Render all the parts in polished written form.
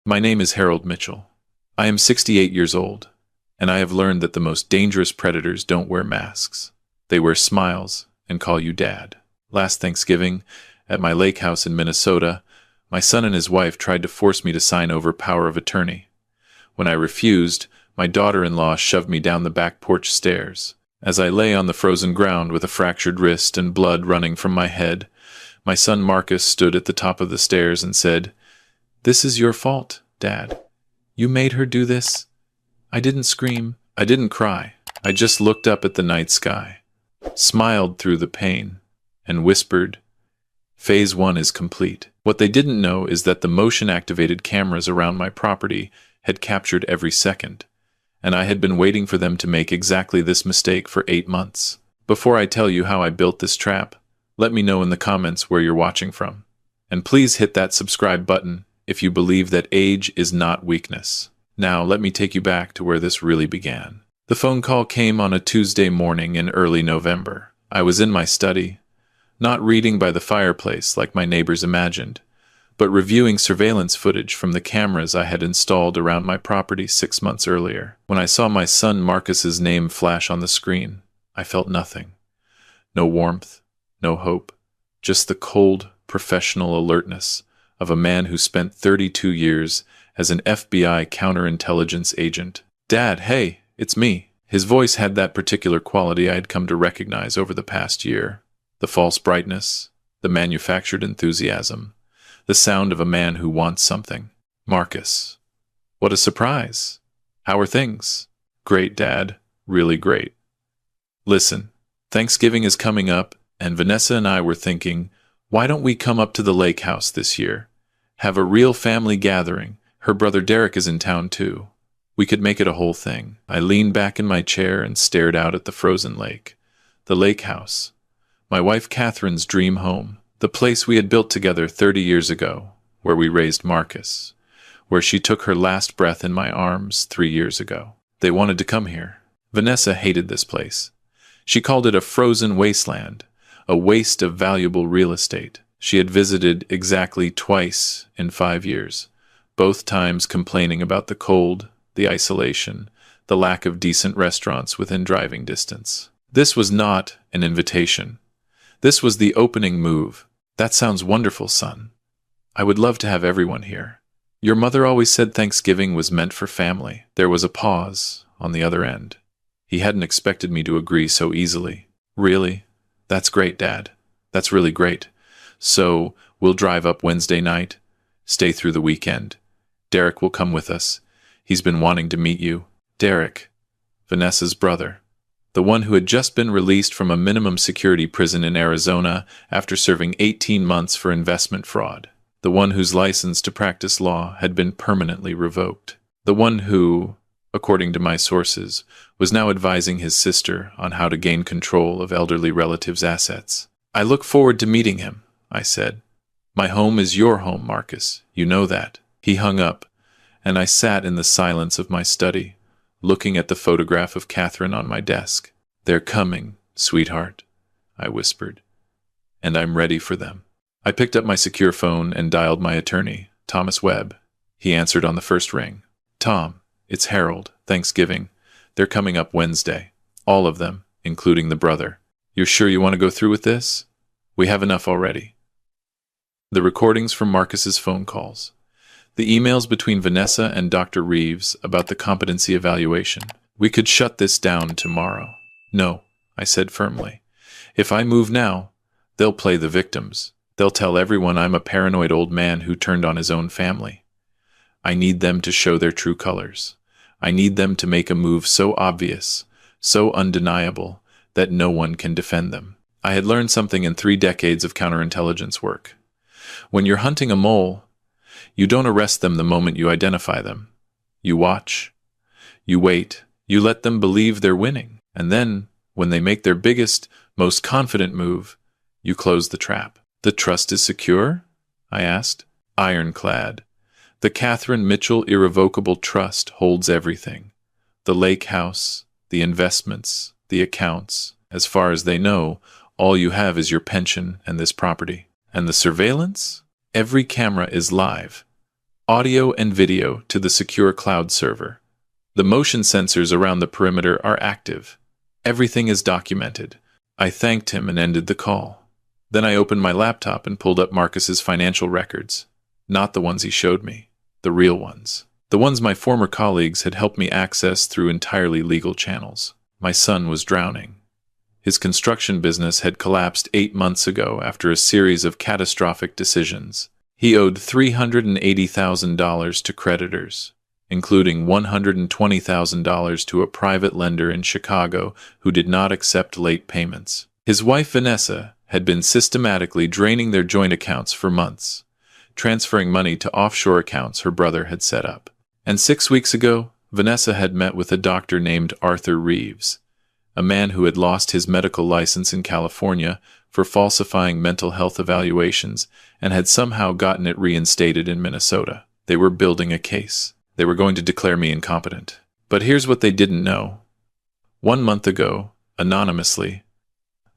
My name is Harold Mitchell. I am 68 years old, and I have learned that the most dangerous predators don't wear masks. They wear smiles and call you Dad. Last Thanksgiving, at my lake house in Minnesota, my son and his wife tried to force me to sign over power of attorney. When I refused, my daughter-in-law shoved me down the back porch stairs. As I lay on the frozen ground with a fractured wrist and blood running from my head, my son Marcus stood at the top of the stairs and said, "This is your fault, Dad. You made her do this." I didn't scream. I didn't cry. I just looked up at the night sky, smiled through the pain, and whispered, "Phase 1 is complete." What they didn't know is that the motion-activated cameras around my property had captured every second, and I had been waiting for them to make exactly this mistake for 8 months. Before I tell you how I built this trap, let me know in the comments where you're watching from. And please hit that subscribe button if you believe that age is not weakness. Now, let me take you back to where this really began. The phone call came on a Tuesday morning in early November. I was in my study, not reading by the fireplace like my neighbors imagined, but reviewing surveillance footage from the cameras I had installed around my property 6 months earlier. When I saw my son Marcus's name flash on the screen, I felt nothing. No warmth, no hope, just the cold, professional alertness of a man who spent 32 years as an FBI counterintelligence agent. "Dad, hey, it's me." His voice had that particular quality I had come to recognize over the past year. The false brightness, the manufactured enthusiasm, the sound of a man who wants something. "Marcus, what a surprise. How are things?" "Great, Dad. Really great. Listen, Thanksgiving is coming up, and Vanessa and I were thinking, why don't we come up to the lake house this year? Have a real family gathering. Her brother Derek is in town too. We could make it a whole thing." I leaned back in my chair and stared out at the frozen lake. The lake house. My wife Catherine's dream home. The place we had built together 30 years ago, where we raised Marcus, where she took her last breath in my arms 3 years ago. They wanted to come here. Vanessa hated this place. She called it a frozen wasteland, a waste of valuable real estate. She had visited exactly twice in 5 years, both times complaining about the cold, the isolation, the lack of decent restaurants within driving distance. This was not an invitation. This was the opening move. "That sounds wonderful, son. I would love to have everyone here. Your mother always said Thanksgiving was meant for family." There was a pause on the other end. He hadn't expected me to agree so easily. "Really? That's great, Dad. That's really great. So, we'll drive up Wednesday night, stay through the weekend. Derek will come with us. He's been wanting to meet you." Derek, Vanessa's brother, the one who had just been released from a minimum security prison in Arizona after serving 18 months for investment fraud. The one whose license to practice law had been permanently revoked. The one who, according to my sources, was now advising his sister on how to gain control of elderly relatives' assets. "I look forward to meeting him," I said. "My home is your home, Marcus. You know that." He hung up, and I sat in the silence of my study, looking at the photograph of Catherine on my desk. "They're coming, sweetheart," I whispered, "and I'm ready for them." I picked up my secure phone and dialed my attorney, Thomas Webb. He answered on the first ring. "Tom, it's Harold. Thanksgiving. They're coming up Wednesday. All of them, including the brother. You're sure you want to go through with this? We have enough already." The recordings from Marcus's phone calls. The emails between Vanessa and Dr. Reeves about the competency evaluation. "We could shut this down tomorrow." "No," I said firmly. "If I move now, they'll play the victims. They'll tell everyone I'm a paranoid old man who turned on his own family. I need them to show their true colors. I need them to make a move so obvious, so undeniable, that no one can defend them." I had learned something in 3 decades of counterintelligence work. When you're hunting a mole, you don't arrest them the moment you identify them. You watch. You wait. You let them believe they're winning. And then, when they make their biggest, most confident move, you close the trap. "The trust is secure?" I asked. "Ironclad. The Catherine Mitchell irrevocable trust holds everything. The lake house, the investments, the accounts. As far as they know, all you have is your pension and this property. And the surveillance? Every camera is live. audio and video to the secure cloud server. The motion sensors around the perimeter are active. Everything is documented. I thanked him and ended the call. Then I opened my laptop and pulled up Marcus's financial records. Not the ones he showed me, the real ones. The ones my former colleagues had helped me access through entirely legal channels. My son was drowning. His construction business had collapsed 8 months ago after a series of catastrophic decisions. He owed $380,000 to creditors, including $120,000 to a private lender in Chicago who did not accept late payments. His wife Vanessa had been systematically draining their joint accounts for months, transferring money to offshore accounts her brother had set up. And 6 weeks ago, Vanessa had met with a doctor named Arthur Reeves, a man who had lost his medical license in California for falsifying mental health evaluations and had somehow gotten it reinstated in Minnesota. They were building a case. They were going to declare me incompetent. But here's what they didn't know. 1 month ago, anonymously,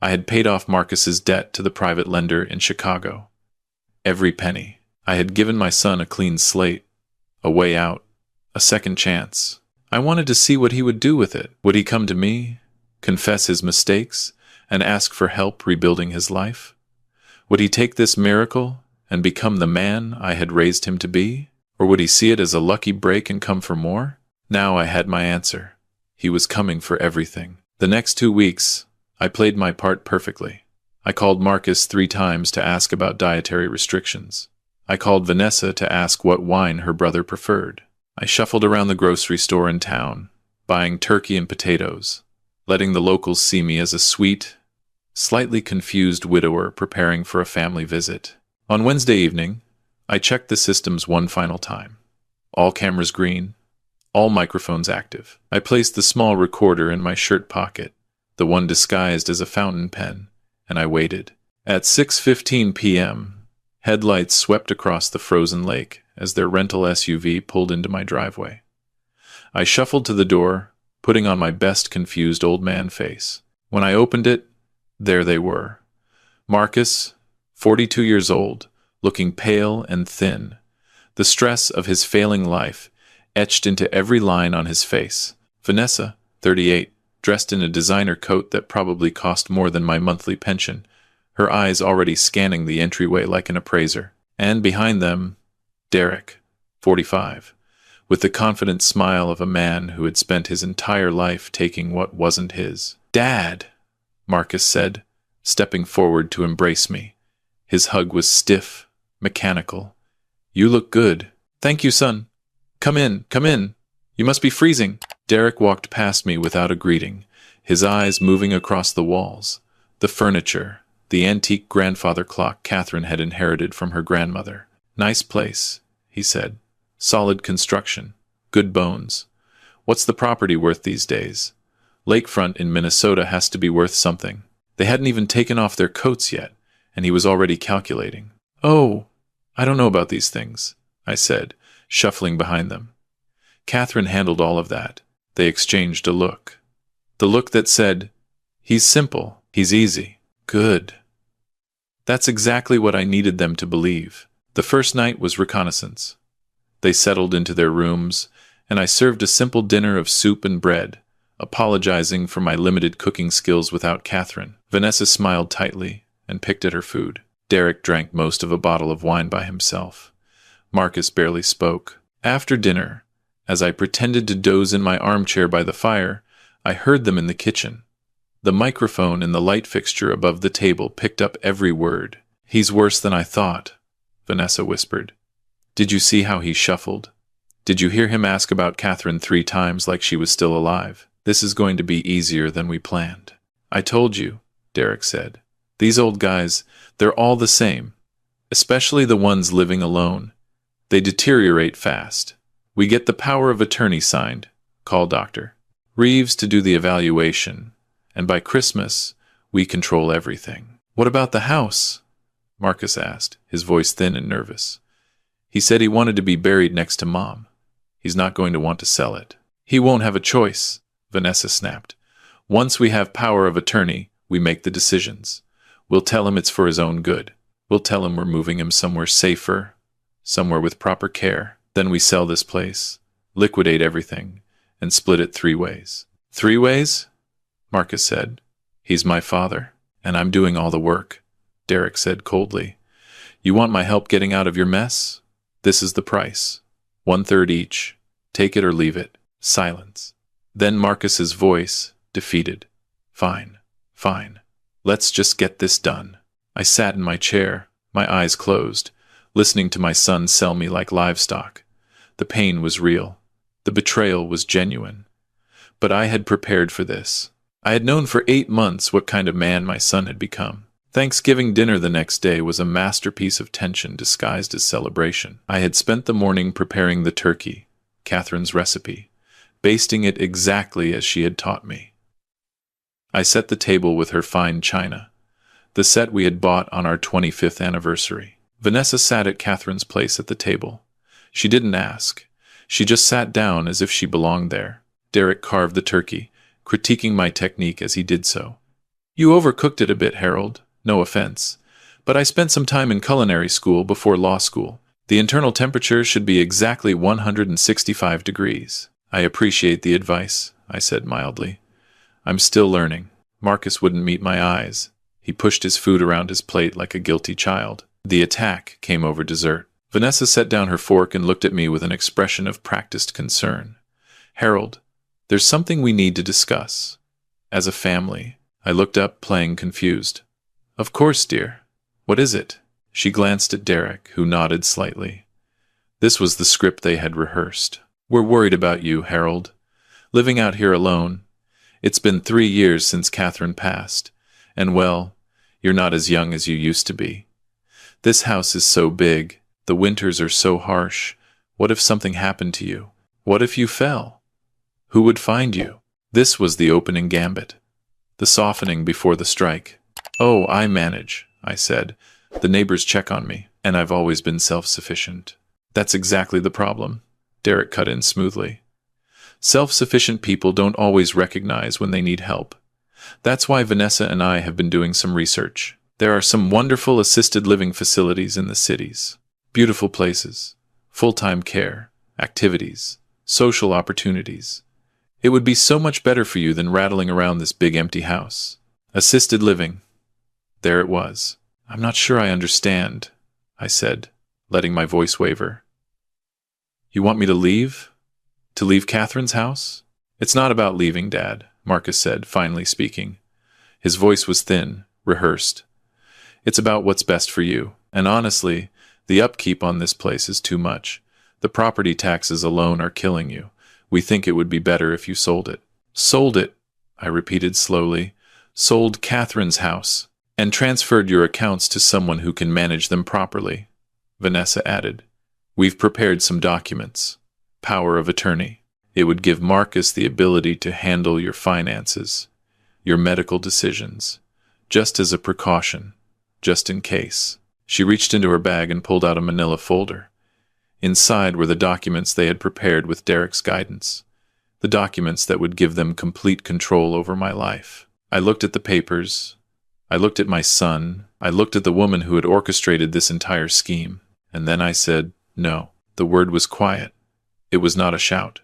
I had paid off Marcus's debt to the private lender in Chicago. Every penny. I had given my son a clean slate, a way out, a second chance. I wanted to see what he would do with it. Would he come to me, confess his mistakes, and ask for help rebuilding his life? Would he take this miracle and become the man I had raised him to be? Or would he see it as a lucky break and come for more? Now I had my answer. He was coming for everything. The next 2 weeks, I played my part perfectly. I called Marcus 3 times to ask about dietary restrictions. I called Vanessa to ask what wine her brother preferred. I shuffled around the grocery store in town, buying turkey and potatoes, letting the locals see me as a sweet, slightly confused widower preparing for a family visit. On Wednesday evening, I checked the systems one final time. All cameras green, all microphones active. I placed the small recorder in my shirt pocket, the one disguised as a fountain pen, and I waited. At 6:15 p.m., headlights swept across the frozen lake as their rental SUV pulled into my driveway. I shuffled to the door, putting on my best confused old man face. When I opened it, there they were. Marcus, 42 years old, looking pale and thin, the stress of his failing life etched into every line on his face. Vanessa, 38, dressed in a designer coat that probably cost more than my monthly pension, her eyes already scanning the entryway like an appraiser. And behind them, Derek, 45, with the confident smile of a man who had spent his entire life taking what wasn't his. "Dad," Marcus said, stepping forward to embrace me. His hug was stiff, mechanical. "You look good." "Thank you, son. Come in, come in. You must be freezing." Derek walked past me without a greeting, his eyes moving across the walls, the furniture, the antique grandfather clock Catherine had inherited from her grandmother. "Nice place," he said. "Solid construction. Good bones. What's the property worth these days? Lakefront in Minnesota has to be worth something." They hadn't even taken off their coats yet, and he was already calculating. "Oh, I don't know about these things," I said, shuffling behind them. Catherine handled all of that. They exchanged a look. The look that said, "He's simple. He's easy. Good." That's exactly what I needed them to believe. The first night was reconnaissance. They settled into their rooms, and I served a simple dinner of soup and bread, apologizing for my limited cooking skills without Catherine. Vanessa smiled tightly and picked at her food. Derek drank most of a bottle of wine by himself. Marcus barely spoke. After dinner, as I pretended to doze in my armchair by the fire, I heard them in the kitchen. The microphone in the light fixture above the table picked up every word. "He's worse than I thought," Vanessa whispered. "Did you see how he shuffled? Did you hear him ask about Catherine 3 times like she was still alive? This is going to be easier than we planned." "I told you," Derek said. "These old guys, they're all the same, especially the ones living alone. They deteriorate fast. We get the power of attorney signed, call Dr. Reeves to do the evaluation, and by Christmas, we control everything." "What about the house?" Marcus asked, his voice thin and nervous. "He said he wanted to be buried next to Mom. He's not going to want to sell it." "He won't have a choice," Vanessa snapped. "Once we have power of attorney, we make the decisions. We'll tell him it's for his own good. We'll tell him we're moving him somewhere safer, somewhere with proper care." Then we sell this place, liquidate everything, and split it 3 ways. 3 ways? Marcus said. He's my father, and I'm doing all the work, Derek said coldly. You want my help getting out of your mess? This is the price. 1/3 each. Take it or leave it. Silence. Then Marcus's voice, defeated. Fine. Fine. Let's just get this done. I sat in my chair, my eyes closed, listening to my son sell me like livestock. The pain was real. The betrayal was genuine. But I had prepared for this. I had known for 8 months what kind of man my son had become. Thanksgiving dinner the next day was a masterpiece of tension disguised as celebration. I had spent the morning preparing the turkey, Catherine's recipe, basting it exactly as she had taught me. I set the table with her fine china, the set we had bought on our 25th anniversary. Vanessa sat at Catherine's place at the table. She didn't ask. She just sat down as if she belonged there. Derek carved the turkey, critiquing my technique as he did so. You overcooked it a bit, Harold. No offense. But I spent some time in culinary school before law school. The internal temperature should be exactly 165 degrees. I appreciate the advice, I said mildly. I'm still learning. Marcus wouldn't meet my eyes. He pushed his food around his plate like a guilty child. The attack came over dessert. Vanessa set down her fork and looked at me with an expression of practiced concern. Harold, there's something we need to discuss. As a family. I looked up, playing confused. Of course, dear. What is it? She glanced at Derek, who nodded slightly. This was the script they had rehearsed. We're worried about you, Harold. Living out here alone. It's been 3 years since Catherine passed. And well, you're not as young as you used to be. This house is so big. The winters are so harsh. What if something happened to you? What if you fell? Who would find you? This was the opening gambit. The softening before the strike. Oh, I manage, I said. The neighbors check on me, and I've always been self-sufficient. That's exactly the problem, Derek cut in smoothly. Self-sufficient people don't always recognize when they need help. That's why Vanessa and I have been doing some research. There are some wonderful assisted living facilities in the cities. Beautiful places, full-time care, activities, social opportunities. It would be so much better for you than rattling around this big empty house. Assisted living. There it was. I'm not sure I understand, I said, letting my voice waver. You want me to leave? To leave Catherine's house? It's not about leaving, Dad, Marcus said, finally speaking. His voice was thin, rehearsed. It's about what's best for you. And honestly, the upkeep on this place is too much. The property taxes alone are killing you. We think it would be better if you sold it. Sold it, I repeated slowly. Sold Catherine's house. And transferred your accounts to someone who can manage them properly, Vanessa added. We've prepared some documents. Power of attorney. It would give Marcus the ability to handle your finances, your medical decisions, just as a precaution, just in case. She reached into her bag and pulled out a manila folder. Inside were the documents they had prepared with Derek's guidance, the documents that would give them complete control over my life. I looked at the papers. I looked at my son. I looked at the woman who had orchestrated this entire scheme. And then I said, no. The word was quiet. It was not a shout.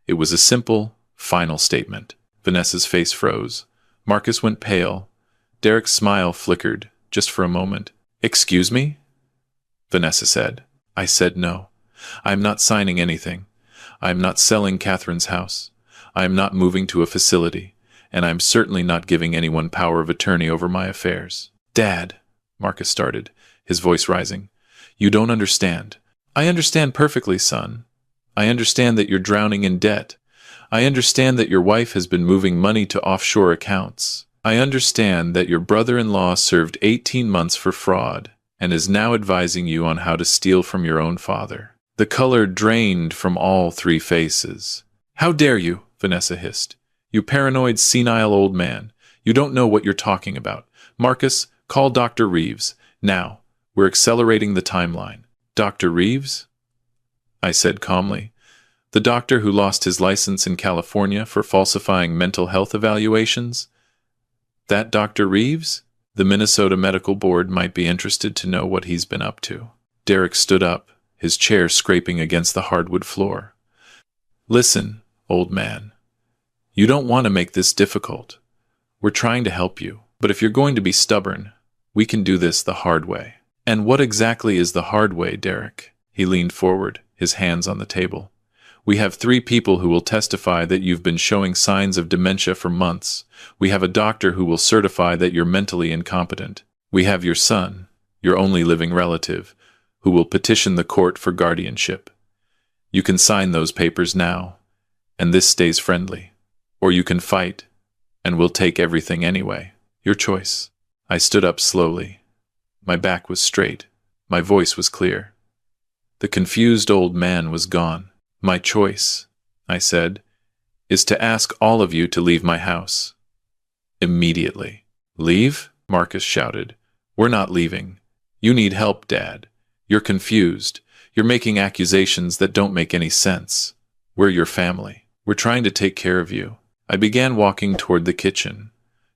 It was a simple, final statement. Vanessa's face froze. Marcus went pale. Derek's smile flickered, just for a moment. Excuse me? Vanessa said. I said no. I am not signing anything. I am not selling Catherine's house. I am not moving to a facility. And I'm certainly not giving anyone power of attorney over my affairs. Dad, Marcus started, his voice rising. You don't understand. I understand perfectly, son. I understand that you're drowning in debt. I understand that your wife has been moving money to offshore accounts. I understand that your brother-in-law served 18 months for fraud and is now advising you on how to steal from your own father. The color drained from all 3 faces. How dare you, Vanessa hissed. You paranoid, senile old man. You don't know what you're talking about. Marcus, call Dr. Reeves. Now. We're accelerating the timeline. Dr. Reeves? I said calmly. The doctor who lost his license in California for falsifying mental health evaluations? That Dr. Reeves? The Minnesota Medical Board might be interested to know what he's been up to. Derek stood up, his chair scraping against the hardwood floor. "Listen, old man. You don't want to make this difficult. We're trying to help you. But if you're going to be stubborn, we can do this the hard way." "And what exactly is the hard way, Derek?" He leaned forward, his hands on the table. "We have 3 people who will testify that you've been showing signs of dementia for months. We have a doctor who will certify that you're mentally incompetent. We have your son, your only living relative, who will petition the court for guardianship. You can sign those papers now, and this stays friendly. Or you can fight, and we'll take everything anyway. Your choice." I stood up slowly. My back was straight. My voice was clear. The confused old man was gone. "My choice," I said, "is to ask all of you to leave my house. Immediately." "Leave?" Marcus shouted. "We're not leaving. You need help, Dad. You're confused. You're making accusations that don't make any sense. We're your family. We're trying to take care of you." I began walking toward the kitchen,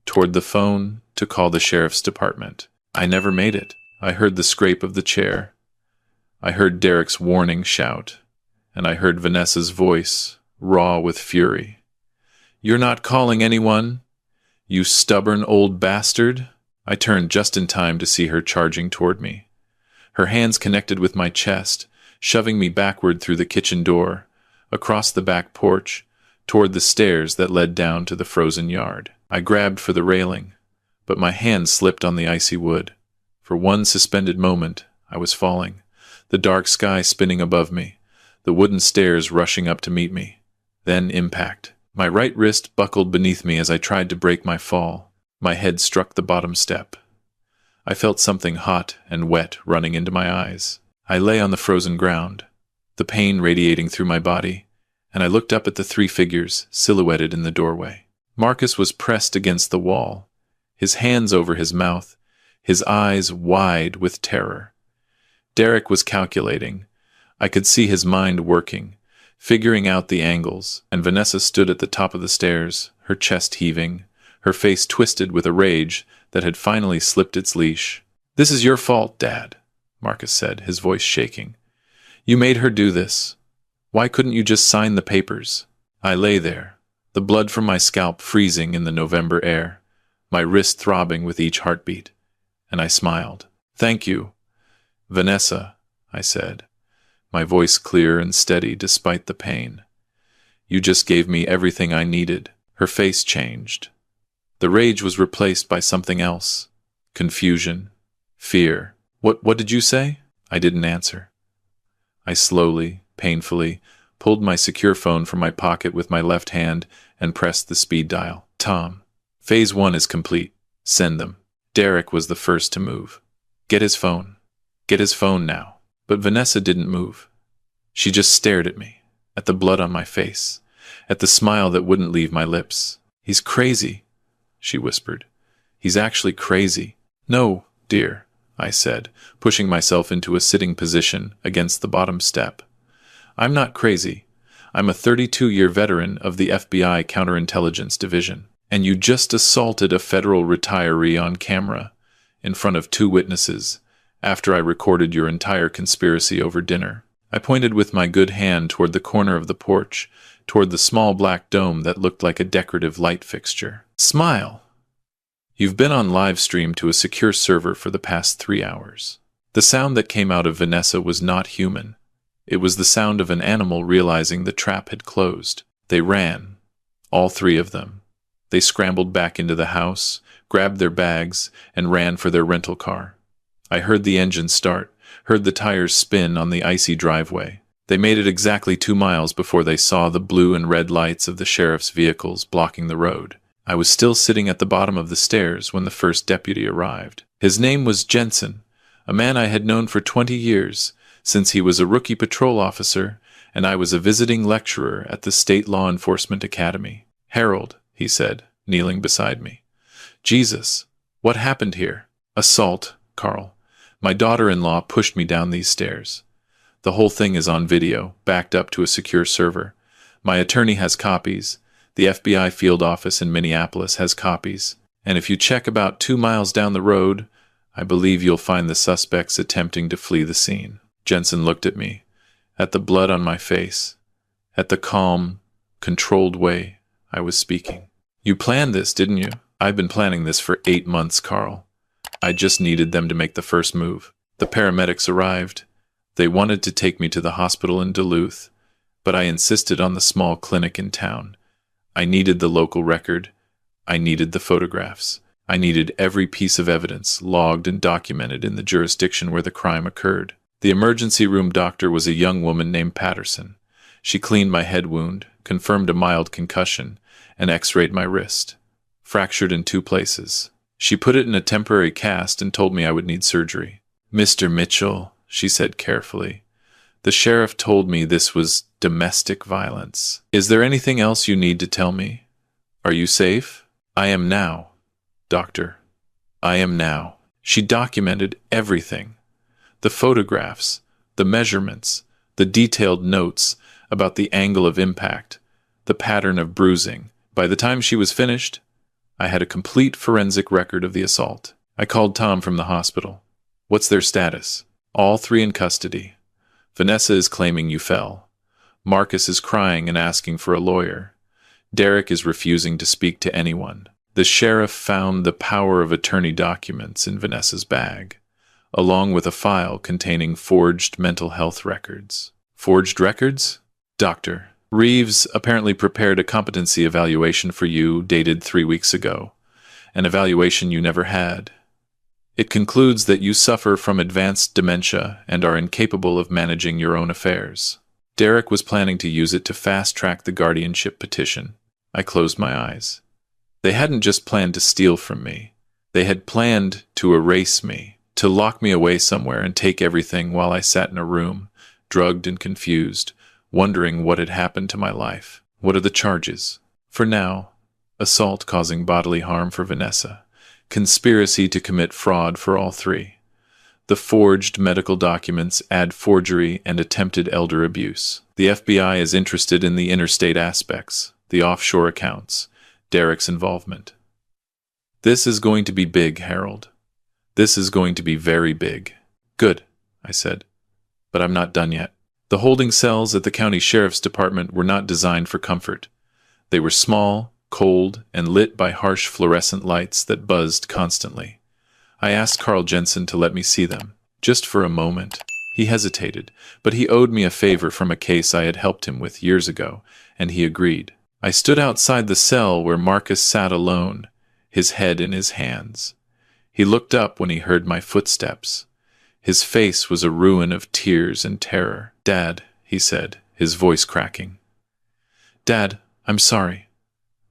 toward the phone to call the sheriff's department. I never made it. I heard the scrape of the chair. I heard Derek's warning shout, and I heard Vanessa's voice, raw with fury. "You're not calling anyone? You stubborn old bastard?" I turned just in time to see her charging toward me. Her hands connected with my chest, shoving me backward through the kitchen door, across the back porch, toward the stairs that led down to the frozen yard. I grabbed for the railing, but my hand slipped on the icy wood. For one suspended moment, I was falling, the dark sky spinning above me, the wooden stairs rushing up to meet me. Then impact. My right wrist buckled beneath me as I tried to break my fall. My head struck the bottom step. I felt something hot and wet running into my eyes. I lay on the frozen ground, the pain radiating through my body, and I looked up at the 3 figures silhouetted in the doorway. Marcus was pressed against the wall, his hands over his mouth, his eyes wide with terror. Derek was calculating. I could see his mind working, figuring out the angles, and Vanessa stood at the top of the stairs, her chest heaving, her face twisted with a rage that had finally slipped its leash. "This is your fault, Dad," Marcus said, his voice shaking. "You made her do this. Why couldn't you just sign the papers?" I lay there, the blood from my scalp freezing in the November air, my wrist throbbing with each heartbeat, and I smiled. "Thank you, Vanessa," I said, my voice clear and steady despite the pain. "You just gave me everything I needed." Her face changed. The rage was replaced by something else. Confusion. Fear. What did you say?" I didn't answer. I slowly, painfully, pulled my secure phone from my pocket with my left hand and pressed the speed dial. "Tom, Phase 1 is complete. Send them." Derek was the first to move. "Get his phone. Get his phone now." But Vanessa didn't move. She just stared at me, at the blood on my face, at the smile that wouldn't leave my lips. "He's crazy," she whispered. "He's actually crazy." "No, dear," I said, pushing myself into a sitting position against the bottom step. "I'm not crazy. I'm a 32-year veteran of the FBI Counterintelligence Division. And you just assaulted a federal retiree on camera, in front of 2 witnesses, after I recorded your entire conspiracy over dinner." I pointed with my good hand toward the corner of the porch, toward the small black dome that looked like a decorative light fixture. "Smile. You've been on live stream to a secure server for the past 3 hours. The sound that came out of Vanessa was not human. It was the sound of an animal realizing the trap had closed. They ran, all 3 of them. They scrambled back into the house, grabbed their bags, and ran for their rental car. I heard the engine start, heard the tires spin on the icy driveway. They made it exactly 2 miles before they saw the blue and red lights of the sheriff's vehicles blocking the road. I was still sitting at the bottom of the stairs when the first deputy arrived. His name was Jensen, a man I had known for 20 years, since he was a rookie patrol officer and I was a visiting lecturer at the State Law Enforcement Academy. "Harold," he said, kneeling beside me. "Jesus, what happened here?" "Assault, Carl. My daughter-in-law pushed me down these stairs. The whole thing is on video, backed up to a secure server. My attorney has copies. The FBI field office in Minneapolis has copies. And if you check about 2 miles down the road, I believe you'll find the suspects attempting to flee the scene." Jensen looked at me, at the blood on my face, at the calm, controlled way I was speaking. You planned this, didn't you? I've been planning this for 8 months, Carl. I just needed them to make the first move. The paramedics arrived. They wanted to take me to the hospital in Duluth, but I insisted on the small clinic in town. I needed the local record. I needed the photographs. I needed every piece of evidence logged and documented in the jurisdiction where the crime occurred. The emergency room doctor was a young woman named Patterson. She cleaned my head wound, confirmed a mild concussion, and x-rayed my wrist, fractured in 2 places. She put it in a temporary cast and told me I would need surgery. Mr. Mitchell, she said carefully, the sheriff told me this was domestic violence. Is there anything else you need to tell me? Are you safe? I am now, doctor. I am now. She documented everything. The photographs, the measurements, the detailed notes about the angle of impact, the pattern of bruising. By the time she was finished, I had a complete forensic record of the assault. I called Tom from the hospital. What's their status? All 3 in custody. Vanessa is claiming you fell. Marcus is crying and asking for a lawyer. Derek is refusing to speak to anyone. The sheriff found the power of attorney documents in Vanessa's bag, along with a file containing forged mental health records. Forged records? Doctor, Reeves apparently prepared a competency evaluation for you dated 3 weeks ago, an evaluation you never had. It concludes that you suffer from advanced dementia and are incapable of managing your own affairs. Derek was planning to use it to fast-track the guardianship petition. I closed my eyes. They hadn't just planned to steal from me. They had planned to erase me, to lock me away somewhere and take everything while I sat in a room, drugged and confused, wondering what had happened to my life. What are the charges? For now, assault causing bodily harm for Vanessa, conspiracy to commit fraud for all 3. The forged medical documents add forgery and attempted elder abuse. The FBI is interested in the interstate aspects, the offshore accounts, Derek's involvement. This is going to be big, Harold. This is going to be very big. Good, I said. But I'm not done yet. The holding cells at the county sheriff's department were not designed for comfort. They were small, cold, and lit by harsh fluorescent lights that buzzed constantly. I asked Carl Jensen to let me see them, just for a moment. He hesitated, but he owed me a favor from a case I had helped him with years ago, and he agreed. I stood outside the cell where Marcus sat alone, his head in his hands. He looked up when he heard my footsteps. His face was a ruin of tears and terror. Dad, he said, his voice cracking. Dad, I'm sorry.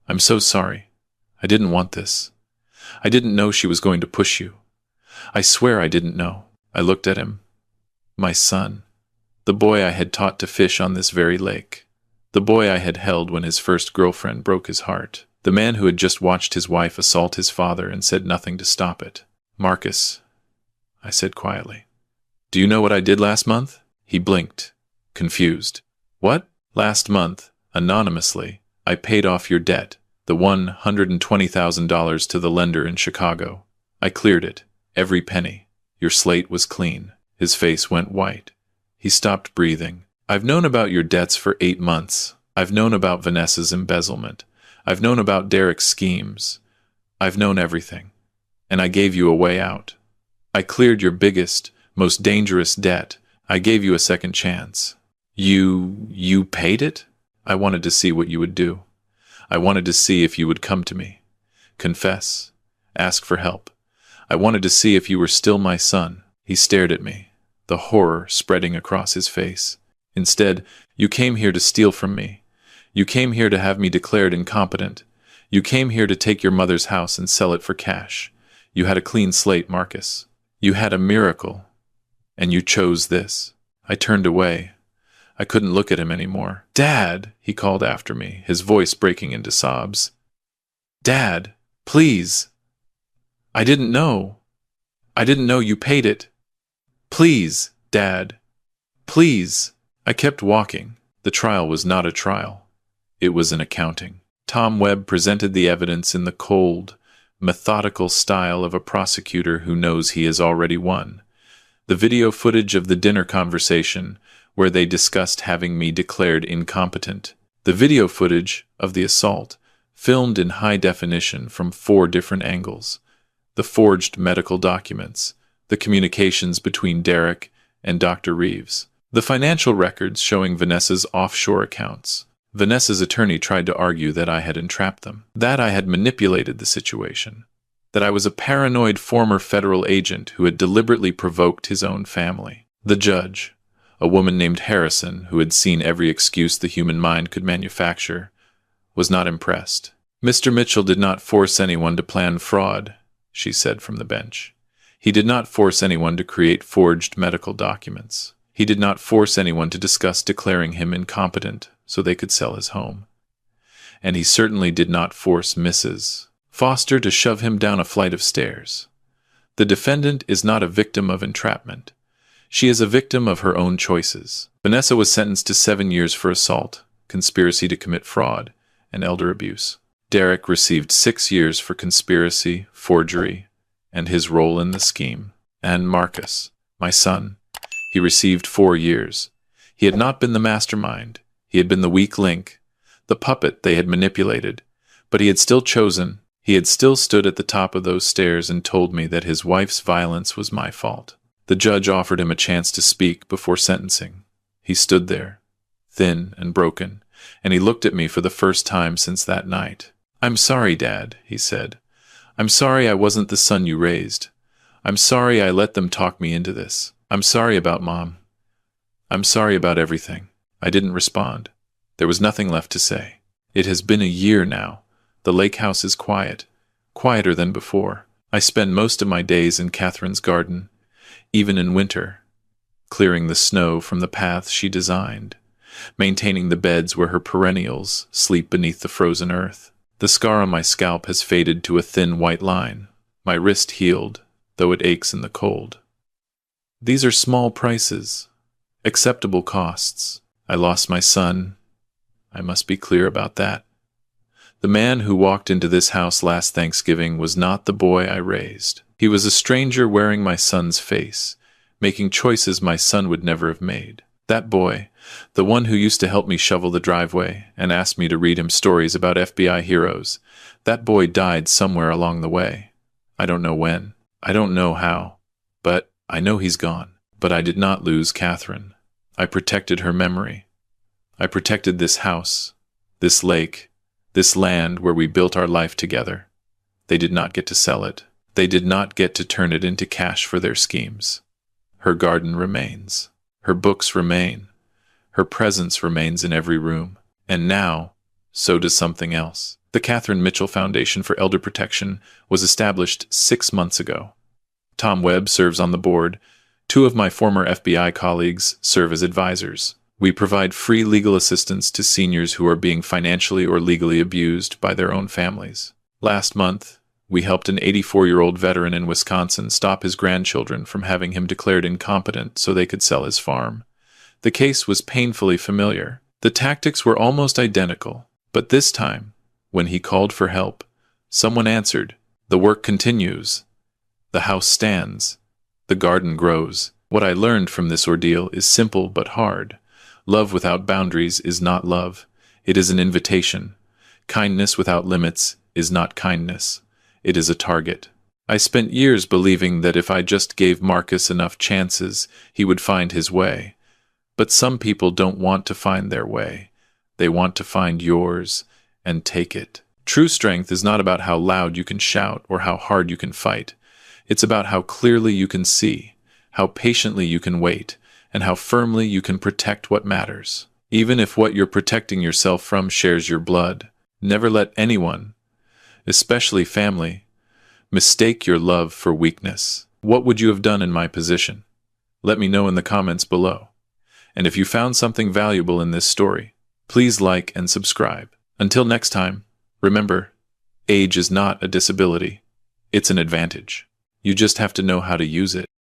I'm so sorry. I didn't want this. I didn't know she was going to push you. I swear I didn't know. I looked at him. My son. The boy I had taught to fish on this very lake. The boy I had held when his first girlfriend broke his heart. The man who had just watched his wife assault his father and said nothing to stop it. Marcus, I said quietly. Do you know what I did last month? He blinked, confused. What? Last month, anonymously, I paid off your debt, the $120,000 to the lender in Chicago. I cleared it, every penny. Your slate was clean. His face went white. He stopped breathing. I've known about your debts for 8 months. I've known about Vanessa's embezzlement. I've known about Derek's schemes. I've known everything. And I gave you a way out. I cleared your biggest, most dangerous debt. I gave you a second chance. You paid it? I wanted to see what you would do. I wanted to see if you would come to me. Confess. Ask for help. I wanted to see if you were still my son. He stared at me, the horror spreading across his face. Instead, you came here to steal from me. You came here to have me declared incompetent. You came here to take your mother's house and sell it for cash. You had a clean slate, Marcus. You had a miracle. And you chose this. I turned away. I couldn't look at him anymore. Dad, he called after me, his voice breaking into sobs. Dad, please. I didn't know. I didn't know you paid it. Please, Dad. Please. I kept walking. The trial was not a trial. It was an accounting. Tom Webb presented the evidence in the cold, methodical style of a prosecutor who knows he has already won. The video footage of the dinner conversation where they discussed having me declared incompetent. The video footage of the assault, filmed in high definition from 4 different angles. The forged medical documents, the communications between Derek and Dr. Reeves. The financial records showing Vanessa's offshore accounts. Vanessa's attorney tried to argue that I had entrapped them, that I had manipulated the situation, that I was a paranoid former federal agent who had deliberately provoked his own family. The judge, a woman named Harrison who had seen every excuse the human mind could manufacture, was not impressed. "Mr. Mitchell did not force anyone to plan fraud," she said from the bench. "He did not force anyone to create forged medical documents. He did not force anyone to discuss declaring him incompetent so they could sell his home. And he certainly did not force Mrs. Foster to shove him down a flight of stairs. The defendant is not a victim of entrapment. She is a victim of her own choices." Vanessa was sentenced to 7 years for assault, conspiracy to commit fraud, and elder abuse. Derek received 6 years for conspiracy, forgery, and his role in the scheme. And Marcus, my son, he received 4 years. He had not been the mastermind. He had been the weak link, the puppet they had manipulated. But he had still chosen. He had still stood at the top of those stairs and told me that his wife's violence was my fault. The judge offered him a chance to speak before sentencing. He stood there, thin and broken, and he looked at me for the first time since that night. "I'm sorry, Dad," he said. "I'm sorry I wasn't the son you raised. I'm sorry I let them talk me into this. I'm sorry about Mom. I'm sorry about everything." I didn't respond. There was nothing left to say. It has been a year now. The lake house is quiet, quieter than before. I spend most of my days in Catherine's garden, even in winter, clearing the snow from the path she designed, maintaining the beds where her perennials sleep beneath the frozen earth. The scar on my scalp has faded to a thin white line. My wrist healed, though it aches in the cold. These are small prices, acceptable costs. I lost my son. I must be clear about that. The man who walked into this house last Thanksgiving was not the boy I raised. He was a stranger wearing my son's face, making choices my son would never have made. That boy, the one who used to help me shovel the driveway and asked me to read him stories about FBI heroes, that boy died somewhere along the way. I don't know when. I don't know how. But I know he's gone. But I did not lose Catherine. I protected her memory. I protected this house, this lake, this land where we built our life together. They did not get to sell it. They did not get to turn it into cash for their schemes. Her garden remains. Her books remain. Her presence remains in every room. And now, so does something else. The Catherine Mitchell Foundation for Elder Protection was established 6 months ago. Tom Webb serves on the board. 2 of my former FBI colleagues serve as advisors. We provide free legal assistance to seniors who are being financially or legally abused by their own families. Last month, we helped an 84-year-old veteran in Wisconsin stop his grandchildren from having him declared incompetent so they could sell his farm. The case was painfully familiar. The tactics were almost identical, but this time, when he called for help, someone answered. The work continues. The house stands. The garden grows. What I learned from this ordeal is simple but hard. Love without boundaries is not love. It is an invitation. Kindness without limits is not kindness. It is a target. I spent years believing that if I just gave Marcus enough chances, he would find his way. But some people don't want to find their way. They want to find yours and take it. True strength is not about how loud you can shout or how hard you can fight. It's about how clearly you can see, how patiently you can wait, and how firmly you can protect what matters. Even if what you're protecting yourself from shares your blood, never let anyone, especially family, mistake your love for weakness. What would you have done in my position? Let me know in the comments below. And if you found something valuable in this story, please like and subscribe. Until next time, remember, age is not a disability. It's an advantage. You just have to know how to use it.